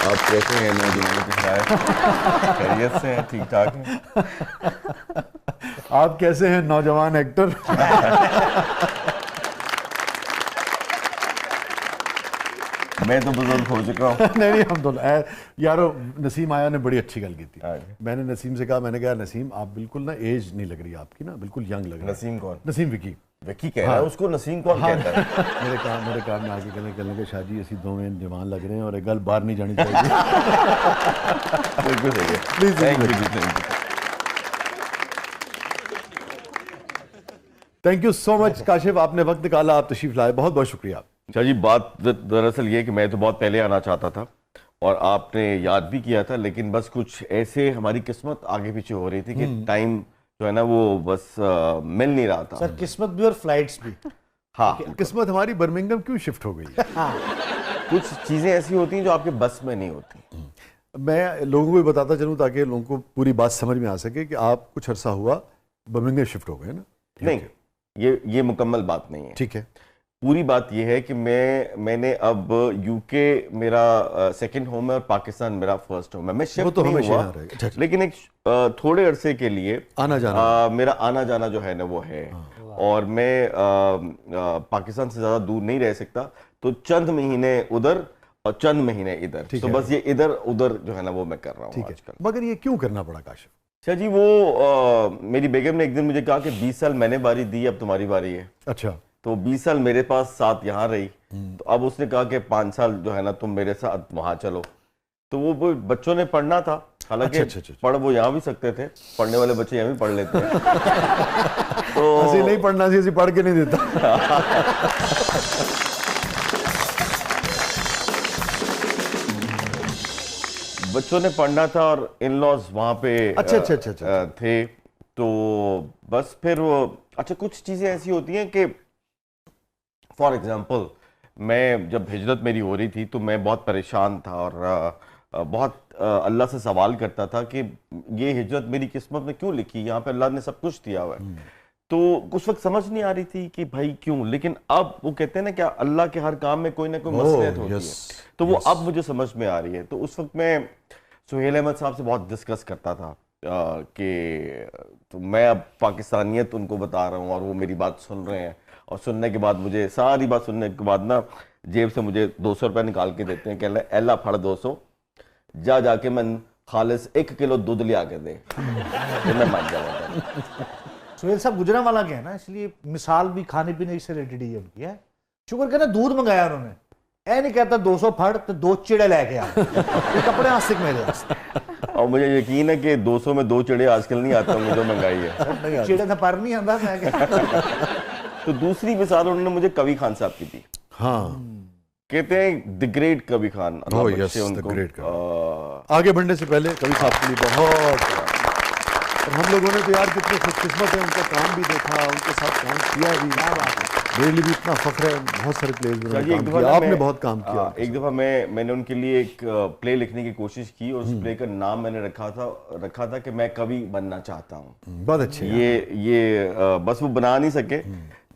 आप कैसे हैं नौजवानों के खिलाफ? खैरियत से हैं? ठीक ठाक हैं? आप कैसे हैं नौजवान एक्टर? मैं तो बुजुर्ग हो चुका हूँ। नहीं हम दोनों यारो। नसीम आया ने बड़ी अच्छी गल की थी। हाँ। मैंने नसीम से कहा, मैंने कहा नसीम आप बिल्कुल ना एज नहीं लग रही आपकी, ना बिल्कुल यंग लग रही है। नसीम कौन? नसीम विकी। विकी कह रहा है उसको, नसीम कौन कहता है? मेरे काम में आके कहने लगे शाहजी असी दोवें जवान लग रहे हैं और एक गल बाहर नहीं जानी चाहिए। बिल्कुल सही है। Please thank you so much Kashif, आपने वक्त निकाला, आप तशरीफ लाए, बहुत बहुत शुक्रिया। शाह जी, बात दरअसल ये कि मैं तो बहुत पहले आना चाहता था और आपने याद भी किया था, लेकिन बस कुछ ऐसे हमारी किस्मत आगे पीछे हो रही थी कि टाइम जो है ना वो बस मिल नहीं रहा था। सर किस्मत भी और फ्लाइट्स भी। हाँ, किस्मत हमारी बर्मिंघम क्यों शिफ्ट हो गई? कुछ चीजें ऐसी होती हैं जो आपके बस में नहीं होती। मैं लोगों को भी बताता चलूं ताकि लोगों को पूरी बात समझ में आ सके कि आप कुछ अरसा हुआ बर्मिंघम शिफ्ट हो गए ना? नहीं, ये मुकम्मल बात नहीं है। ठीक है। पूरी बात यह है कि मैंने अब यूके मेरा सेकंड होम है और पाकिस्तान मेरा फर्स्ट होम है। मैं शिफ्ट तो नहीं हुआ, लेकिन एक थोड़े अरसे के लिए आना जाना मेरा आना जाना जो है ना वो है। और मैं पाकिस्तान से ज़्यादा दूर नहीं रह सकता, तो चंद महीने उधर और चंद महीने इधर, तो बस ये इधर उधर जो है ना वो मैं कर रहा हूँ आजकल। मगर ये क्यों करना पड़ा काशिफ? अच्छा जी, वो मेरी बेगम ने एक दिन मुझे कहा कि 20 साल मैंने बारी दी, अब तुम्हारी बारी है। अच्छा। तो 20 साल मेरे पास साथ यहाँ रही, तो अब उसने कहा कि 5 साल जो है ना तुम मेरे साथ वहाँ चलो। तो वो बच्चों ने पढ़ना था, हालांकि पढ़ वो यहाँ भी सकते थे, पढ़ने वाले बच्चे यहाँ भी पढ़ लेते हैं। तो ऐसे नहीं पढ़ना चाहिए, पढ़ के नहीं देता। बच्चों ने पढ़ना था और इन लॉज वहाँ पे अच्छा। थे। तो बस फिर वो अच्छा, कुछ चीज़ें ऐसी होती हैं कि फॉर एग्जाम्पल मैं जब हिजरत मेरी हो रही थी तो मैं बहुत परेशान था और बहुत अल्लाह से सवाल करता था कि ये हिजरत मेरी किस्मत में क्यों लिखी, यहाँ पे अल्लाह ने सब कुछ दिया हुआ है। तो उस वक्त समझ नहीं आ रही थी कि भाई क्यों, लेकिन अब वो कहते हैं ना क्या अल्लाह के हर काम में कोई ना कोई मसलियत होती है, तो वो अब मुझे समझ में आ रही है। तो उस वक्त मैं सुहेल अहमद साहब से बहुत डिस्कस करता था कि तो मैं अब पाकिस्तानियत उनको बता रहा हूँ और वो मेरी बात सुन रहे हैं, और सुनने के बाद मुझे सारी बात सुनने के बाद ना जेब से मुझे 200 रुपये निकाल के देते हैं, कह रहे एला फड़ 200, जाके मैं खालिस 1 किलो दूध ले आके दे, तो मैं मान जाऊंगा। सुहेल साहब गुजरांवाला के हैं ना, इसलिए मिसाल भी खाने पीने से रिलेटेड ही उनकी है। शुक्र कहना दूध मंगाया उन्होंने, ऐ नहीं कहता 200 फड़ तो 2 चिड़े लेके आ, कपड़े आस्तिक मेरे वास्ते। और मुझे यकीन है कि 200 में 2 चिड़े आजकल नहीं आते होंगे जो महंगाई है। चिड़े तो पर नहीं आता मैं। तो दूसरी मिसाल उन्होंने मुझे कवि खान साहब की दी। हाँ, कहते हैं द ग्रेट कवि खान, उनको आगे बढ़ने से पहले कवि साहब के लिए बहुत, और हम लोगों ने तो यार कितने खुशकिस्मत है, उनका काम भी देखा, उनके साथ काम किया भी। क्या बात है, मेरे लिए भी इतना फख्र है, बहुत सारे प्लेस में काम किया, आपने बहुत काम किया। एक दफ़ा मैंने उनके लिए एक प्ले लिखने की कोशिश की और उस प्ले का नाम मैंने रखा था कि मैं कवि बनना चाहता हूँ। बहुत अच्छे। ये बस वो बना नहीं सके,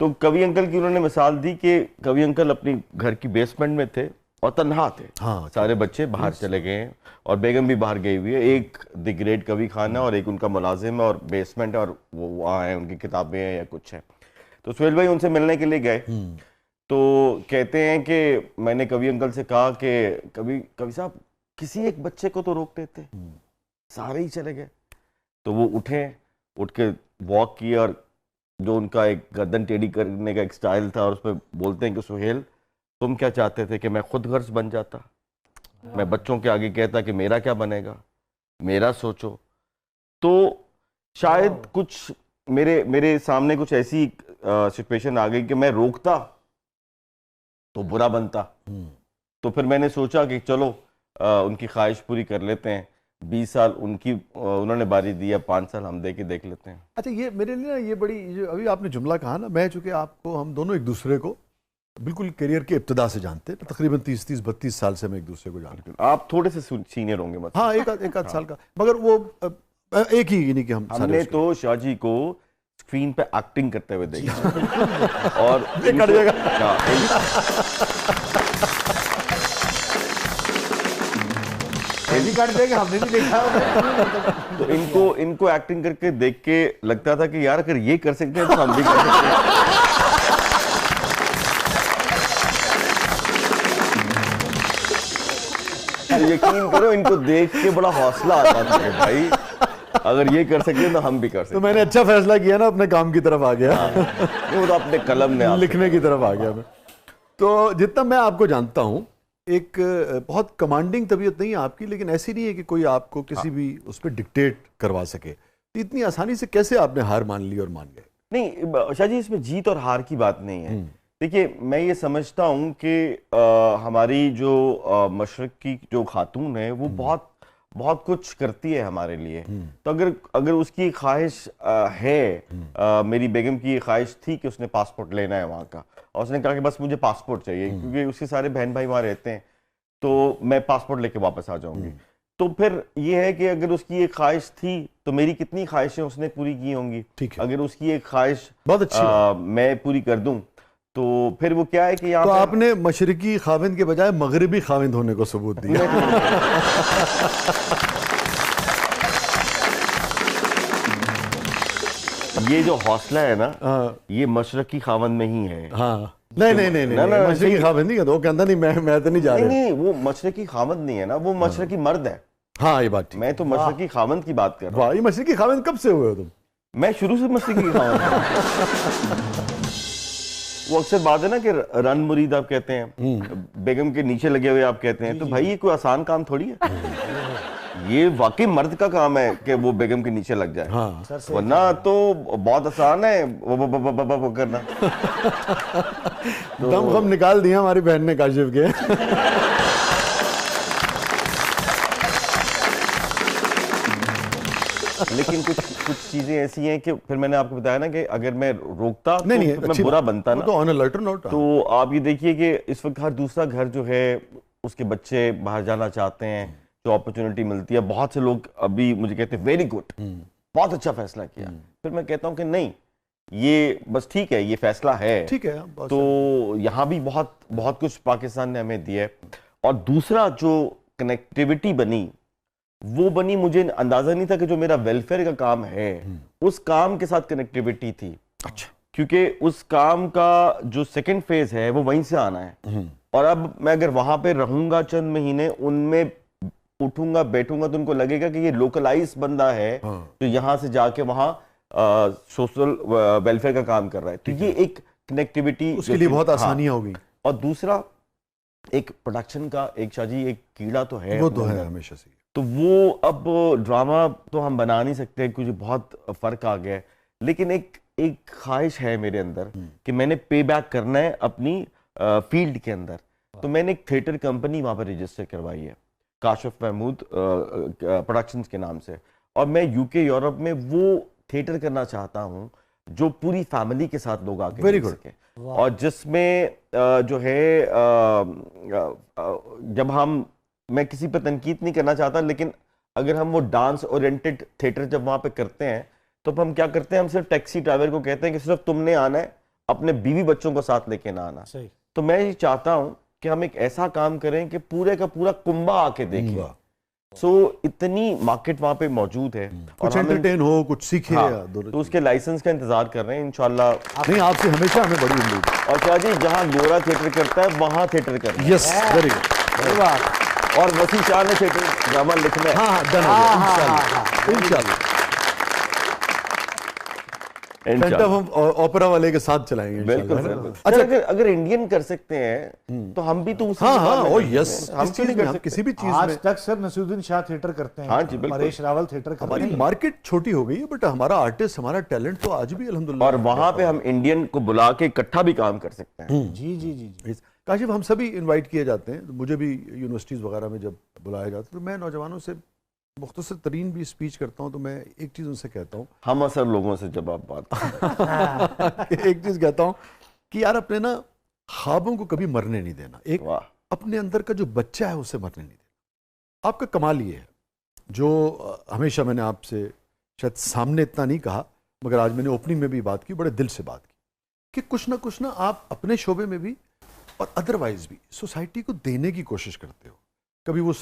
तो कवि अंकल की उन्होंने मिसाल दी कि कवि अंकल अपनी घर की बेसमेंट में थे और तन्हा थे। हाँ, सारे बच्चे बाहर चले गए हैं और बेगम भी बाहर गई हुई है। एक द ग्रेट कवि खान है और एक उनका मुलाजिम है और बेसमेंट है और वो वहाँ है, उनकी किताबें हैं या कुछ है। तो सुहेल भाई उनसे मिलने के लिए गए, तो कहते हैं कि मैंने कवि अंकल से कहा कि कवि साहब किसी एक बच्चे को तो रोक देते, सारे ही चले गए। तो वो उठ के वॉक किया और जो उनका एक गर्दन टेढ़ी करने का एक स्टाइल था और उस पर बोलते हैं कि सुहेल तुम क्या चाहते थे कि मैं खुद गर्ज बन जाता, मैं बच्चों के आगे कहता कि मेरा क्या बनेगा, मेरा सोचो। तो शायद कुछ मेरे सामने कुछ ऐसी सिचुएशन आ गई कि मैं रोकता तो बुरा बनता। तो फिर मैंने सोचा कि चलो उनकी ख्वाहिश पूरी कर लेते हैं। 20 साल उन्होंने बारी दी है, 5 साल हम दे के देख लेते हैं। अच्छा, ये मेरे लिए ना ये बड़ी, अभी आपने जुमला कहा ना, मैं चूंकि आपको, हम दोनों एक दूसरे को बिल्कुल करियर के इब्तिदा से जानते हैं, तकरीबन 30-32 साल से हम एक दूसरे को जानते हैं। आप थोड़े से सीनियर होंगे मतलब। हाँ, एक आध साल का, मगर वो एक ही, यानी कि हमने तो शाह जी को स्क्रीन पे एक्टिंग करते हुए देखा और ये कट जाएगा। ऐसी काट देंगे, हमने भी देखा है। तो इनको एक्टिंग करके देख के लगता था कि यार अगर ये कर सकते हैं तो हम भी कर सकते हैं। तो यकीन करो इनको देख के बड़ा हौसला आता था कि भाई अगर ये कर सकते हैं तो हम भी कर सकते तो मैंने अच्छा फैसला किया ना, अपने काम की तरफ आ गया। वो तो अपने कलम ने लिखने की तरफ आ गया मैं। तो जितना मैं आपको जानता हूँ, एक बहुत कमांडिंग तबीयत नहीं है आपकी, लेकिन ऐसी नहीं है कि कोई आपको किसी भी उस पर डिक्टेट करवा सके। तो इतनी आसानी से कैसे आपने हार मान ली और मान गए? नहीं शाह जी, इसमें जीत और हार की बात नहीं है। देखिए मैं ये समझता हूँ कि हमारी जो मशरक की जो खातून है वो बहुत बहुत कुछ करती है हमारे लिए। तो अगर उसकी ख्वाहिश है, मेरी बेगम की ख्वाहिश थी कि उसने पासपोर्ट लेना है वहाँ का, और उसने कहा कि बस मुझे पासपोर्ट चाहिए क्योंकि उसके सारे बहन भाई वहाँ रहते हैं, तो मैं पासपोर्ट लेके वापस आ जाऊंगी। तो फिर ये है कि अगर उसकी एक ख्वाहिश थी तो मेरी कितनी ख्वाहिशें उसने पूरी की होंगी। ठीक है। अगर उसकी एक ख्वाहिश बहुत अच्छी मैं पूरी कर दूं तो फिर वो क्या है कि यहाँ तो आपने मशरकी खाविंद के बजाय मगरिबी खाविंद होने को सबूत दिया। ये जो हौसला है ना, ये मशरकी खाविंद में ही है। हाँ नहीं मशरकी खाविंद नहीं कहता, वो कहता नहीं मैं तो नहीं जा रहा। नहीं वो मशरकी खाविंद नहीं है ना, वो मशरकी मर्द है। हाँ ये बात ठीक। मैं तो मशरकी खाविंद की बात कर रहा हूँ। ये मशरकी खाविंद कब से हुए हो तुम? मैं शुरू से मशरकी खाविंद। वो अक्सर बात है ना कि रन मुरीद आप कहते हैं, बेगम के नीचे लगे हुए आप कहते हैं, तो भाई ये कोई आसान काम थोड़ी है। ये वाकई मर्द का काम है कि वो बेगम के नीचे लग जाए। हाँ। वरना तो बहुत आसान है वो करना। दम खम निकाल दिया हमारी बहन ने काशिफ के। लेकिन कुछ चीजें ऐसी हैं कि फिर मैंने आपको बताया ना कि अगर मैं रोकता नहीं, तो मैं बुरा बनता ना। तो ऑन अ लाइटर नोट। तो आप ये देखिए कि इस वक्त हर दूसरा घर जो है उसके बच्चे बाहर जाना चाहते हैं, जो अपॉर्चुनिटी मिलती है, बहुत से लोग अभी मुझे कहते हैं वेरी गुड, बहुत अच्छा फैसला किया। फिर मैं कहता हूँ कि नहीं, ये बस ठीक है, ये फैसला है, ठीक है। तो यहाँ भी बहुत बहुत कुछ पाकिस्तान ने हमें दिया है। और दूसरा जो कनेक्टिविटी बनी, वो बनी, मुझे अंदाजा नहीं था कि जो मेरा वेलफेयर का काम है उस काम के साथ कनेक्टिविटी थी। अच्छा। क्योंकि उस काम का जो सेकंड फेज है वो वहीं से आना है। और अब मैं अगर वहां पे रहूंगा चंद महीने, उनमें उठूंगा बैठूंगा तो उनको लगेगा कि ये लोकलाइज बंदा है तो यहाँ से जाके वहां सोशल वेलफेयर का काम कर रहा है। तो ये एक कनेक्टिविटी उसके लिए बहुत आसानियां होगी। और दूसरा एक प्रोडक्शन का एक शाह जी एक कीड़ा तो है, वो तो है हमेशा से। तो वो अब ड्रामा तो हम बना नहीं सकते क्योंकि बहुत फर्क आ गया है, लेकिन एक ख्वाहिश है मेरे अंदर कि मैंने पे बैक करना है अपनी फील्ड के अंदर। तो मैंने एक थिएटर कंपनी वहाँ पर रजिस्टर करवाई है, काशिफ महमूद प्रोडक्शंस के नाम से, और मैं यूके यूरोप में वो थिएटर करना चाहता हूँ जो पूरी फैमिली के साथ लोग आके देख सके, और जिसमें जो है जब मैं किसी पर तनकीद नहीं करना चाहता, लेकिन अगर हम वो डांस ओरिएंटेड थिएटर जब वहाँ पे करते हैं तो हम क्या करते हैं, हम सिर्फ टैक्सी ड्राइवर को कहते हैं कि सिर्फ तुमने आना है, अपने बीवी बच्चों को साथ लेके ना आना। तो मैं ये चाहता हूँ कि हम एक ऐसा काम करें कि पूरे का पूरा कुंबा आके देखे। सो इतनी मार्केट वहाँ पे मौजूद है, कुछ एंटरटेन हो, कुछ सीखे। तो उसके लाइसेंस का इंतजार कर रहे हैं इंशाल्लाह। नहीं, आपसे हमेशा हमें बड़ी उम्मीद। और शाह जी जहाँ गोरा थिएटर करता है वहाँ थिएटर करता है। Yes, very good. और वसी शाह ने थिएटर ड्रामा लिखना है। हाँ, डन हो गया इंशाल्लाह। फैंटम हम ओपेरा वाले के साथ चलाएंगे। बिल्कुल। अच्छा, अगर इंडियन कर सकते हैं तो हम भी तो उसी हम किसी भी चीज आज तक सर नसीरुद्दीन शाह थिएटर करते हैं, परेश रावल थिएटर करते हैं। हमारी मार्केट छोटी हो गई है, बट हमारा आर्टिस्ट, हमारा टैलेंट तो आज भी अल्हम्दुलिल्लाह। और वहां पे हम इंडियन को बुला के इकट्ठा भी काम कर सकते हैं। जी जी जी। काशिफ, हम सभी इनवाइट किए जाते हैं, मुझे भी यूनिवर्सिटीज़ वगैरह में जब बुलाया जाता है तो मैं नौजवानों से मुख्तसर तरीन भी स्पीच करता हूँ, तो मैं एक चीज़ उनसे कहता हूँ, हम असर लोगों से जब आप बात एक चीज़ कहता हूँ कि यार अपने ना ख्वाबों को कभी मरने नहीं देना। एक अपने अंदर का जो बच्चा है उसे मरने नहीं देना। आपका कमाल ये है, जो हमेशा मैंने आपसे शायद सामने इतना नहीं कहा, मगर आज मैंने ओपनिंग में भी बात की, बड़े दिल से बात की, कि कुछ ना आप अपने शोबे में भी और अदरवाइज भी सोसाइटी को देने की कोशिश करते हो। कभी वो